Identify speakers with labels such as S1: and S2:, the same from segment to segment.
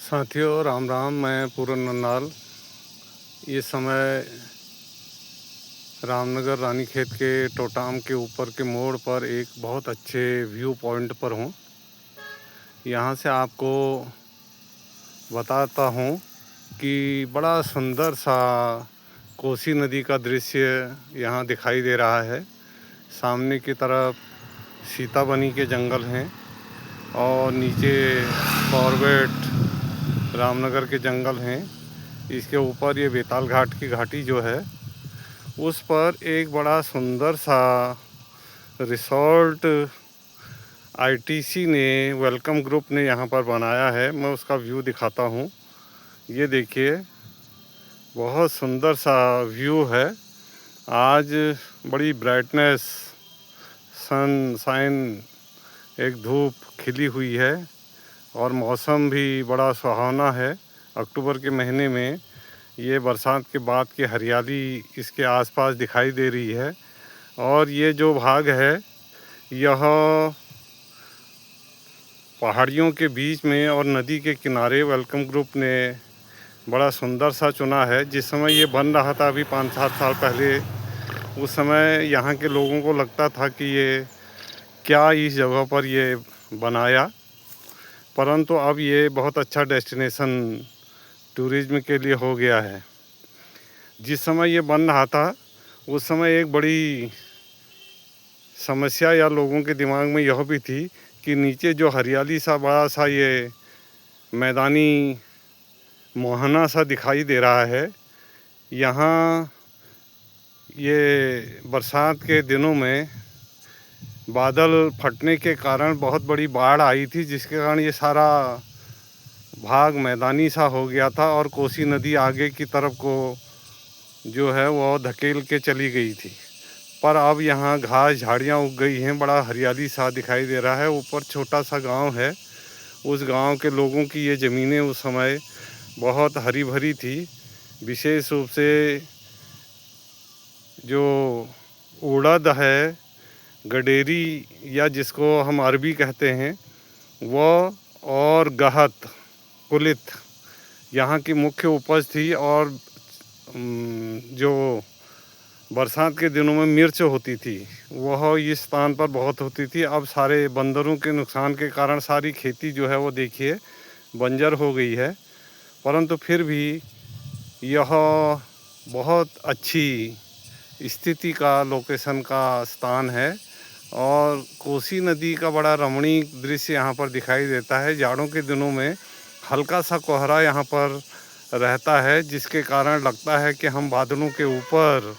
S1: साथियों राम राम। मैं पूरन नंदाल। इस समय रामनगर रानीखेत के टोटाम के ऊपर के मोड़ पर एक बहुत अच्छे व्यू पॉइंट पर हूँ। यहाँ से आपको बताता हूँ कि बड़ा सुंदर सा कोसी नदी का दृश्य यहाँ दिखाई दे रहा है। सामने की तरफ सीताबनी के जंगल हैं और नीचे कॉर्बेट रामनगर के जंगल हैं। इसके ऊपर ये बेताल घाट की घाटी जो है उस पर एक बड़ा सुंदर सा रिसॉर्ट आईटीसी ने वेलकम ग्रुप ने यहाँ पर बनाया है। मैं उसका व्यू दिखाता हूँ। ये देखिए, बहुत सुंदर सा व्यू है। आज बड़ी ब्राइटनेस, सनशाइन, एक धूप खिली हुई है और मौसम भी बड़ा सुहावना है। अक्टूबर के महीने में ये बरसात के बाद की हरियाली इसके आसपास दिखाई दे रही है। और ये जो भाग है यह पहाड़ियों के बीच में और नदी के किनारे वेलकम ग्रुप ने बड़ा सुंदर सा चुना है। जिस समय ये बन रहा था अभी 5-7 साल पहले, उस समय यहाँ के लोगों को लगता था कि ये क्या इस जगह पर ये बनाया, परंतु अब ये बहुत अच्छा डेस्टिनेशन टूरिज्म के लिए हो गया है। जिस समय ये बन रहा था उस समय एक बड़ी समस्या या लोगों के दिमाग में यह भी थी कि नीचे जो हरियाली सा बड़ा सा ये मैदानी मोहना सा दिखाई दे रहा है, यहाँ ये बरसात के दिनों में बादल फटने के कारण बहुत बड़ी बाढ़ आई थी, जिसके कारण ये सारा भाग मैदानी सा हो गया था और कोसी नदी आगे की तरफ को जो है वो धकेल के चली गई थी। पर अब यहाँ घास झाड़ियाँ उग गई हैं, बड़ा हरियाली सा दिखाई दे रहा है। ऊपर छोटा सा गांव है, उस गांव के लोगों की ये ज़मीनें उस समय बहुत हरी भरी थी। विशेष रूप से जो उड़द है, गडेरी या जिसको हम अरबी कहते हैं वो, और गहत, कुलिथ यहाँ की मुख्य उपज थी। और जो बरसात के दिनों में मिर्च होती थी वह इस स्थान पर बहुत होती थी। अब सारे बंदरों के नुकसान के कारण सारी खेती जो है वो देखिए बंजर हो गई है, परंतु फिर भी यह बहुत अच्छी स्थिति का लोकेशन का स्थान है। और कोसी नदी का बड़ा रमणीक दृश्य यहाँ पर दिखाई देता है। जाड़ों के दिनों में हल्का सा कोहरा यहाँ पर रहता है, जिसके कारण लगता है कि हम बादलों के ऊपर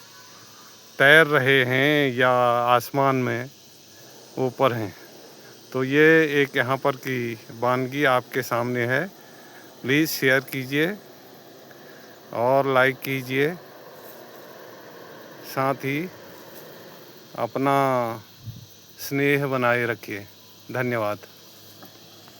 S1: तैर रहे हैं या आसमान में ऊपर हैं। तो ये एक यहाँ पर की वानगी आपके सामने है। प्लीज़ शेयर कीजिए और लाइक कीजिए, साथ ही अपना स्नेह बनाए रखिए। धन्यवाद।